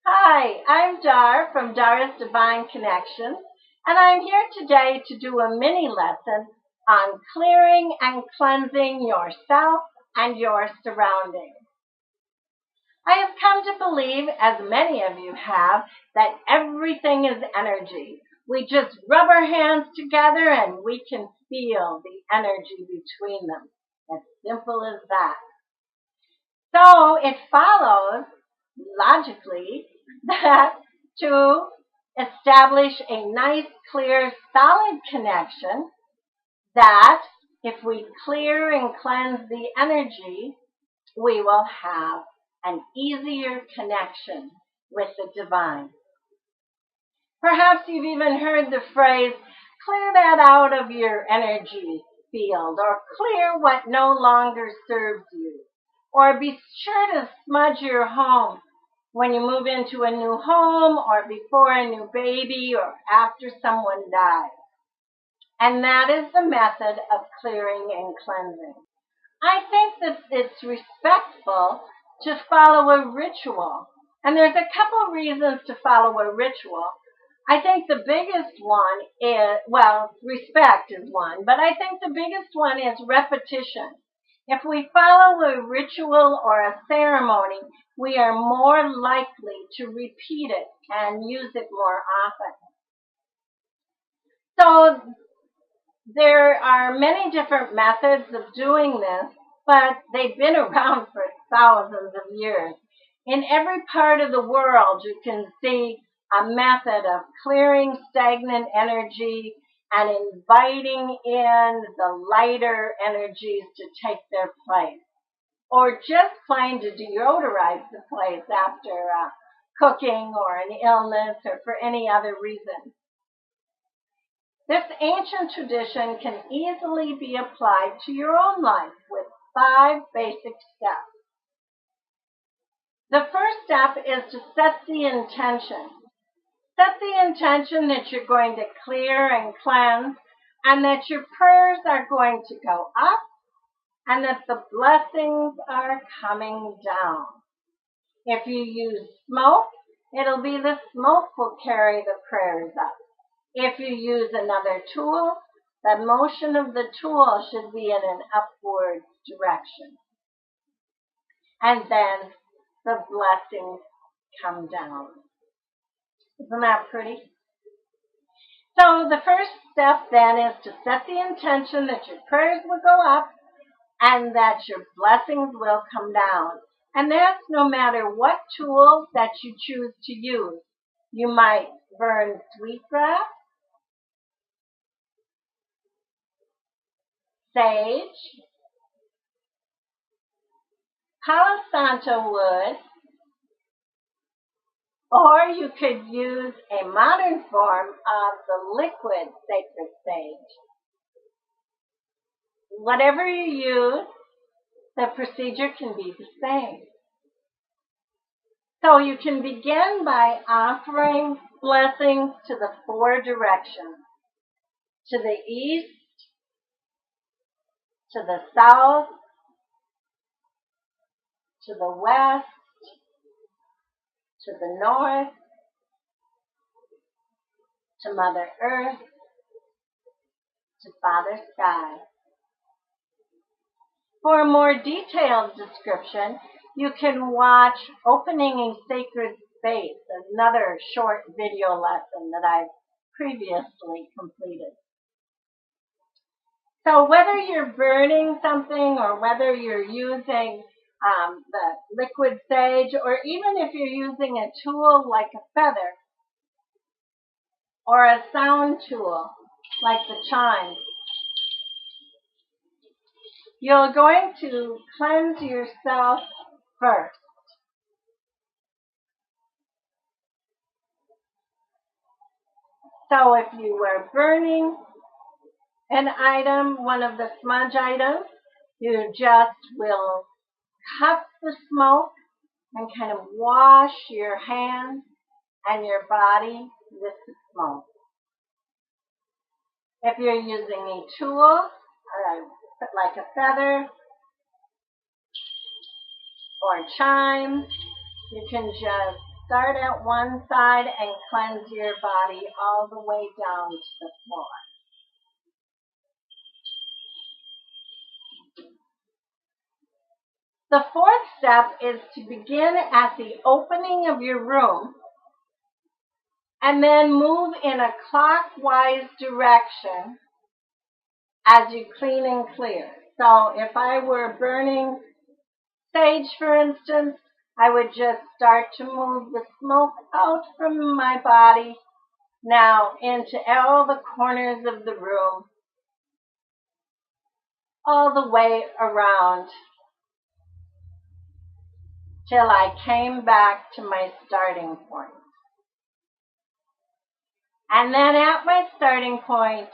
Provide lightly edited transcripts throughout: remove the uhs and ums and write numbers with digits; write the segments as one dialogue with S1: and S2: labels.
S1: Hi, I'm Dar from Dar's Divine Connection, and I'm here today to do a mini lesson on clearing and cleansing yourself and your surroundings. I have come to believe, as many of you have, that everything is energy. We just rub our hands together and we can feel the energy between them. As simple as that. So it follows logically that to establish a nice, clear, solid connection, that if we clear and cleanse the energy, we will have an easier connection with the divine. Perhaps you've even heard the phrase, clear that out of your energy field, or clear what no longer serves you. Or be sure to smudge your home when you move into a new home or before a new baby or after someone dies. And that is the method of clearing and cleansing. I think that it's respectful to follow a ritual. And there's a couple reasons to follow a ritual. I think the biggest one is, respect is one, but I think the biggest one is repetition. If we follow a ritual or a ceremony, we are more likely to repeat it and use it more often. So there are many different methods of doing this, but they've been around for thousands of years. In every part of the world, you can see a method of clearing stagnant energy and inviting in the lighter energies to take their place. Or just plain to deodorize the place after cooking or an illness or for any other reason. This ancient tradition can easily be applied to your own life with 5 basic steps. The first step is to set the intention. Set the intention that you're going to clear and cleanse, and that your prayers are going to go up, and that the blessings are coming down. If you use smoke, it'll be the smoke will carry the prayers up. If you use another tool, the motion of the tool should be in an upward direction. And then the blessings come down. Isn't that pretty? So the first step then is to set the intention that your prayers will go up and that your blessings will come down. And that's no matter what tools that you choose to use. You might burn sweetgrass, sage, Palo Santo wood, or you could use a modern form of the liquid sacred sage. Whatever you use, the procedure can be the same. So you can begin by offering blessings to the 4 directions. To the east, to the south, to the west, to the north, to Mother Earth, to Father Sky. For a more detailed description, you can watch Opening a Sacred Space, another short video lesson that I've previously completed. So whether you're burning something or whether you're using the liquid sage, or even if you're using a tool like a feather or a sound tool like the chime, you're going to cleanse yourself first. So if you were burning an item, one of the smudge items, you just will cup the smoke and kind of wash your hands and your body with the smoke. If you're using a tool, like a feather or chime, you can just start at one side and cleanse your body all the way down to the floor. The fourth step is to begin at the opening of your room and then move in a clockwise direction as you clean and clear. So if I were burning sage, for instance, I would just start to move the smoke out from my body now into all the corners of the room, all the way around till I came back to my starting point. And then at my starting point,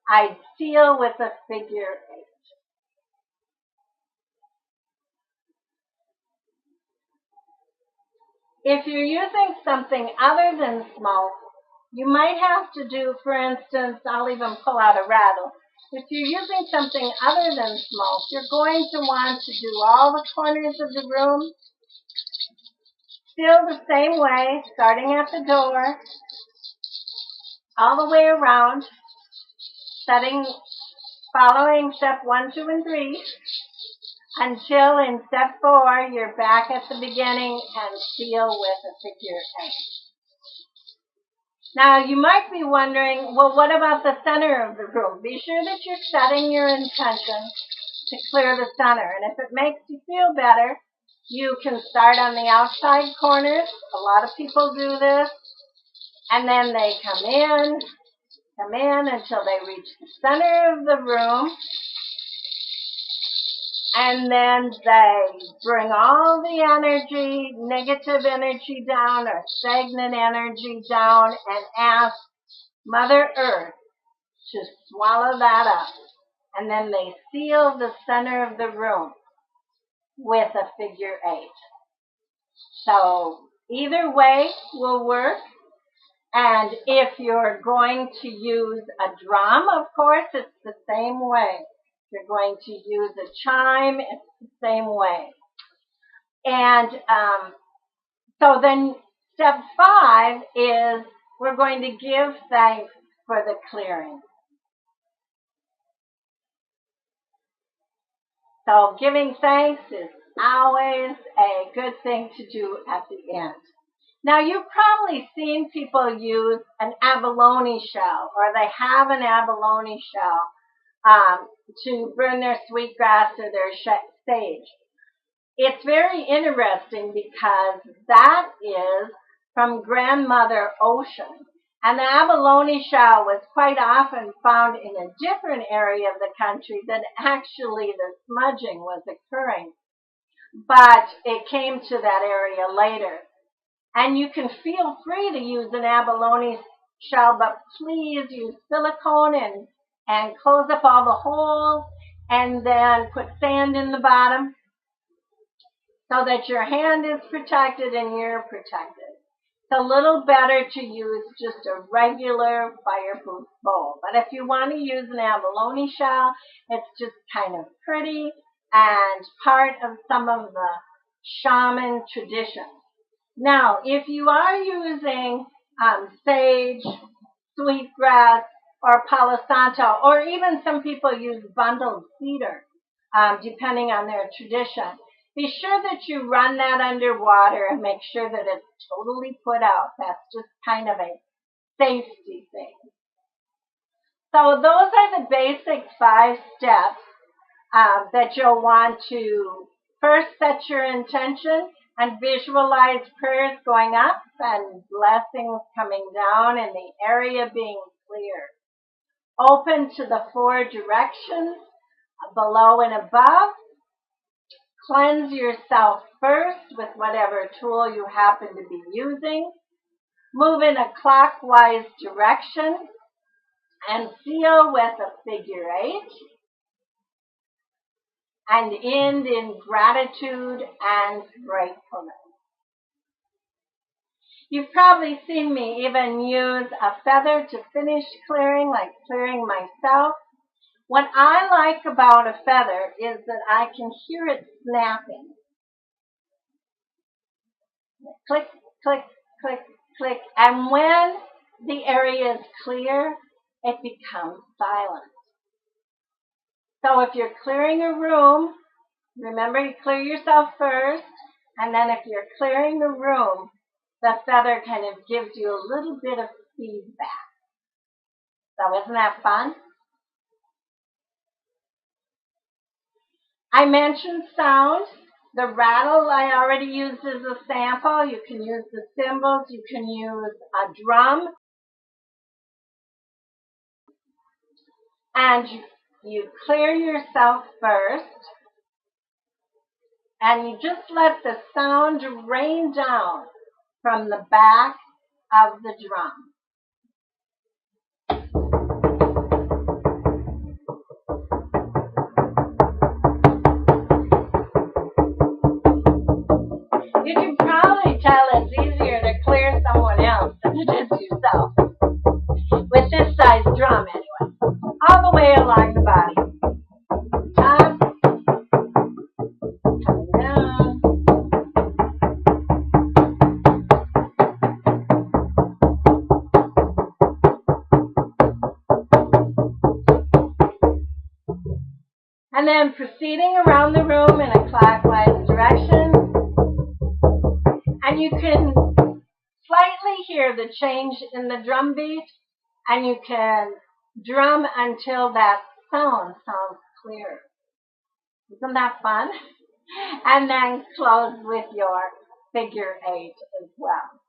S1: I'd seal with a figure 8. If you're using something other than smoke, you might have to do, for instance, I'll even pull out a rattle. If you're using something other than smoke, you're going to want to do all the corners of the room still the same way, starting at the door, all the way around, following step 1, 2, and 3, until in step 4, you're back at the beginning and seal with a figure 8. Now, you might be wondering, well, what about the center of the room? Be sure that you're setting your intention to clear the center. And if it makes you feel better, you can start on the outside corners. A lot of people do this. And then they come in until they reach the center of the room. And then they bring all the energy, negative energy down or stagnant energy down and ask Mother Earth to swallow that up. And then they seal the center of the room with a figure 8. So either way will work. And if you're going to use a drum, of course, it's the same way. If you're going to use a chime, it's the same way. And so then step 5 is we're going to give thanks for the clearing. So giving thanks is always a good thing to do at the end. Now, you've probably seen people use an abalone shell, or they have an abalone shell to burn their sweetgrass or their sage. It's very interesting because that is from Grandmother Ocean. And the abalone shell was quite often found in a different area of the country than actually the smudging was occurring. But it came to that area later. And you can feel free to use an abalone shell, but please use silicone and close up all the holes and then put sand in the bottom so that your hand is protected and you're protected. It's a little better to use just a regular fireproof bowl. But if you want to use an abalone shell, it's just kind of pretty and part of some of the shaman traditions. Now, if you are using sage, sweetgrass, or palo santo, or even some people use bundled cedar, depending on their tradition, be sure that you run that underwater and make sure that it's totally put out. That's just kind of a safety thing. So those are the basic 5 steps that you'll want to first set your intention and visualize prayers going up and blessings coming down and the area being clear. Open to the 4 directions, below and above. Cleanse yourself first with whatever tool you happen to be using. Move in a clockwise direction and seal with a figure 8. And end in gratitude and gratefulness. You've probably seen me even use a feather to finish clearing, like clearing myself. What I like about a feather is that I can hear it snapping. Click, click, click, click. And when the area is clear, it becomes silent. So if you're clearing a room, remember you clear yourself first, and then if you're clearing the room, the feather kind of gives you a little bit of feedback. So isn't that fun? I mentioned sound. The rattle I already used as a sample. You can use the cymbals. You can use a drum. And you clear yourself first. And you just let the sound rain down from the back of the drum. You can probably tell it's easier to clear someone else than it is yourself. With this size drum anyway. All the way along the body. Up. Coming down. And then proceeding around the room in a clockwise direction. And you can slightly hear the change in the drum beat, and you can drum until that sound sounds clear. Isn't that fun? And then close with your figure 8 as well.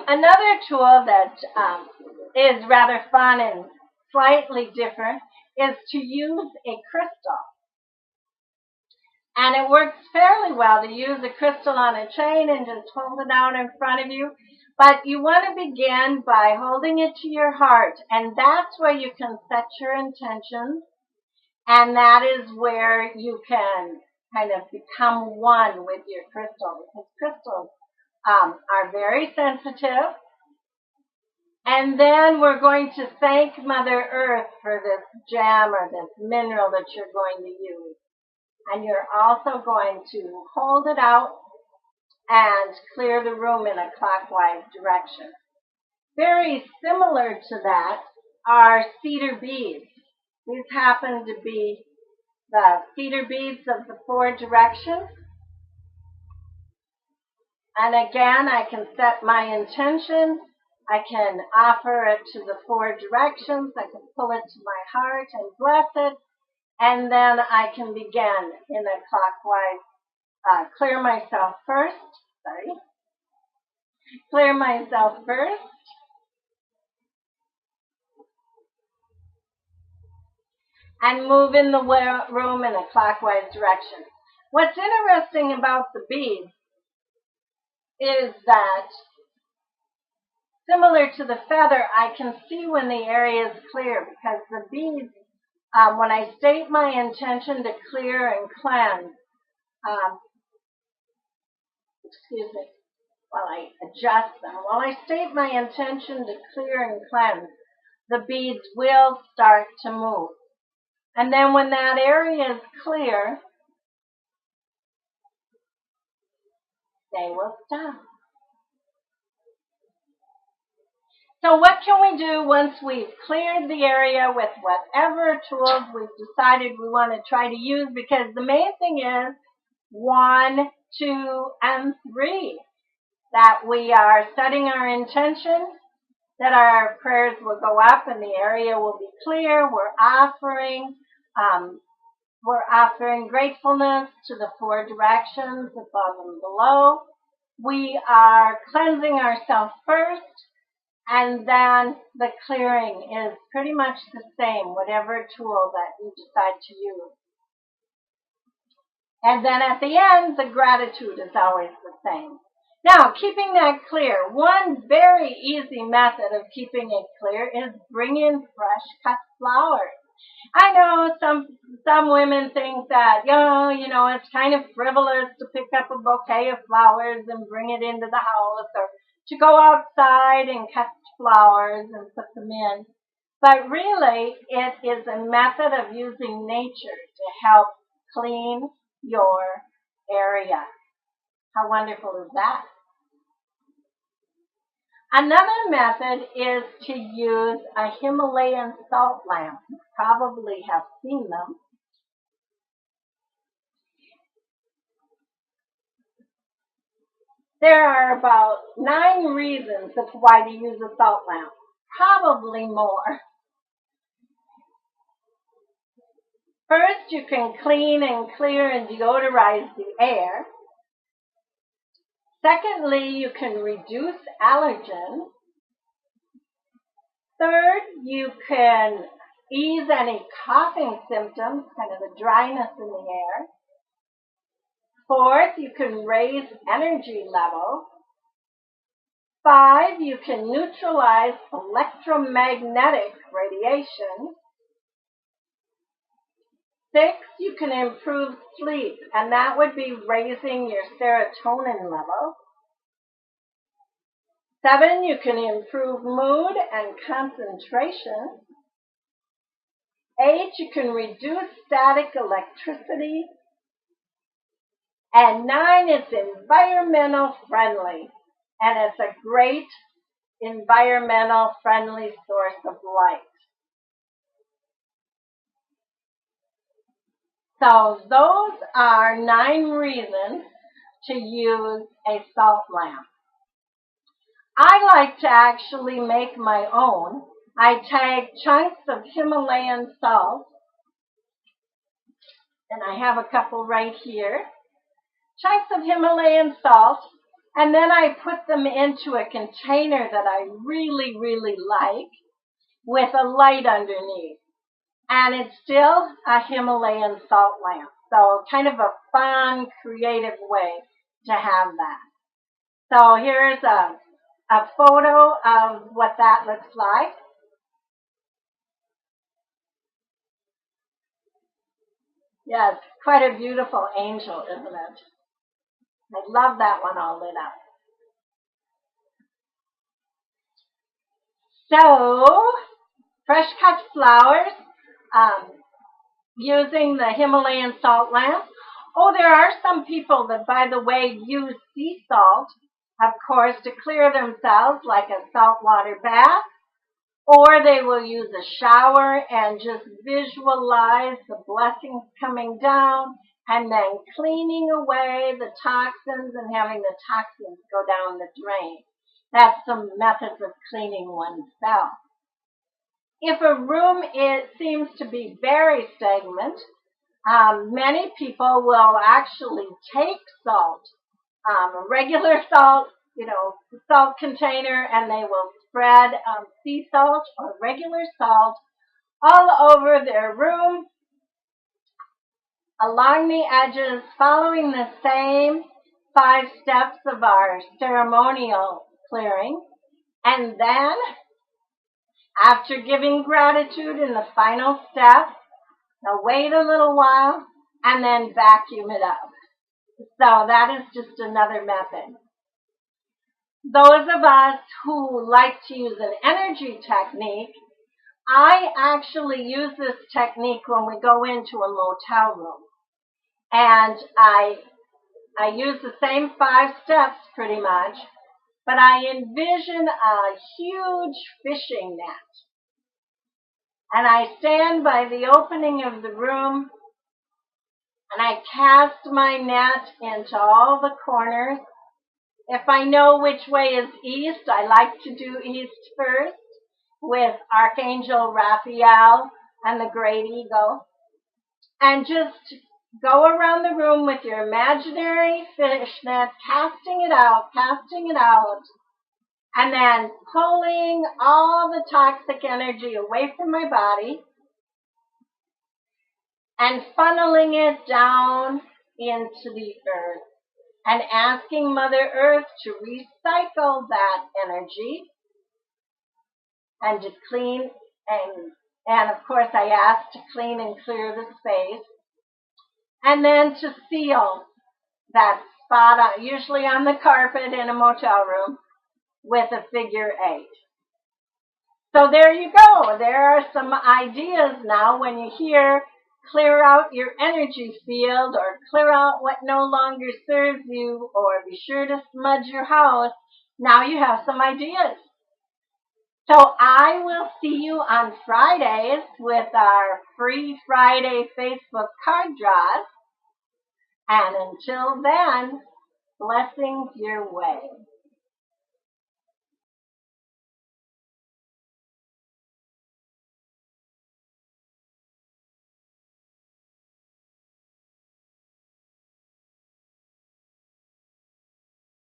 S1: Another tool that is rather fun and slightly different is to use a crystal. And it works fairly well to use a crystal on a chain and just hold it out in front of you. But you want to begin by holding it to your heart. And that's where you can set your intentions. And that is where you can kind of become one with your crystal. Because crystals are very sensitive. And then we're going to thank Mother Earth for this gem or this mineral that you're going to use. And you're also going to hold it out and clear the room in a clockwise direction. Very similar to that are cedar beads. These happen to be the cedar beads of the 4 directions. And again, I can set my intention. I can offer it to the 4 directions. I can pull it to my heart and bless it. And then I can begin in a clockwise, clear myself first. Clear myself first. And move in the room in a clockwise direction. What's interesting about the beads is that, similar to the feather, I can see when the area is clear because the beads, when I state my intention to clear and cleanse, while I adjust them, while I state my intention to clear and cleanse, the beads will start to move. And then when that area is clear, they will stop. So what can we do once we've cleared the area with whatever tools we've decided we want to try to use? Because the main thing is 1, 2, and 3. That we are setting our intention, that our prayers will go up and the area will be clear. We're offering gratefulness to the 4 directions above and below. We are cleansing ourselves first. And then the clearing is pretty much the same, whatever tool that you decide to use. And then at the end, the gratitude is always the same. Now, keeping that clear, one very easy method of keeping it clear is bring in fresh cut flowers. I know some women think that, it's kind of frivolous to pick up a bouquet of flowers and bring it into the house, or to go outside and cut flowers and put them in. But really, it is a method of using nature to help clean your area. How wonderful is that? Another method is to use a Himalayan salt lamp. You probably have seen them. There are about 9 reasons of why to use a salt lamp. Probably more. First, you can clean and clear and deodorize the air. Secondly, you can reduce allergens. Third, you can ease any coughing symptoms, kind of the dryness in the air. Fourth, you can raise energy levels. 5, you can neutralize electromagnetic radiation. 6, you can improve sleep, and that would be raising your serotonin level. 7, you can improve mood and concentration. 8, you can reduce static electricity. And 9, it's environmental friendly, and it's a great environmental friendly source of light. So those are 9 reasons to use a salt lamp. I like to actually make my own. I take chunks of Himalayan salt, and I have a couple right here. Chunks of Himalayan salt, and then I put them into a container that I really, really like with a light underneath. And it's still a Himalayan salt lamp. So kind of a fun, creative way to have that. So here's a photo of what that looks like. Yes, quite a beautiful angel, isn't it? I love that one all lit up. So, fresh cut flowers, using the Himalayan salt lamp. Oh, there are some people that, by the way, use sea salt, of course, to clear themselves, like a saltwater bath. Or they will use a shower and just visualize the blessings coming down and then cleaning away the toxins and having the toxins go down the drain. That's some methods of cleaning oneself. If a room seems to be very stagnant, many people will actually take salt, a regular salt, salt container, and they will spread sea salt or regular salt all over their room, along the edges, following the same 5 steps of our ceremonial clearing. And then, after giving gratitude in the final step, now wait a little while and then vacuum it up. So that is just another method. Those of us who like to use an energy technique, I actually use this technique when we go into a motel room. And I use the same 5 steps pretty much, but I envision a huge fishing net. And I stand by the opening of the room and I cast my net into all the corners. If I know which way is east, I like to do east first with Archangel Raphael and the Great Eagle. And just go around the room with your imaginary fish net, casting it out, and then pulling all the toxic energy away from my body and funneling it down into the earth and asking Mother Earth to recycle that energy and to clean, and of course I ask to clean and clear the space, and then to seal that spot, usually on the carpet in a motel room, with a figure 8. So there you go. There are some ideas now when you hear clear out your energy field or clear out what no longer serves you or be sure to smudge your house. Now you have some ideas. So I will see you on Fridays with our free Friday Facebook card draws. And until then, blessings your way.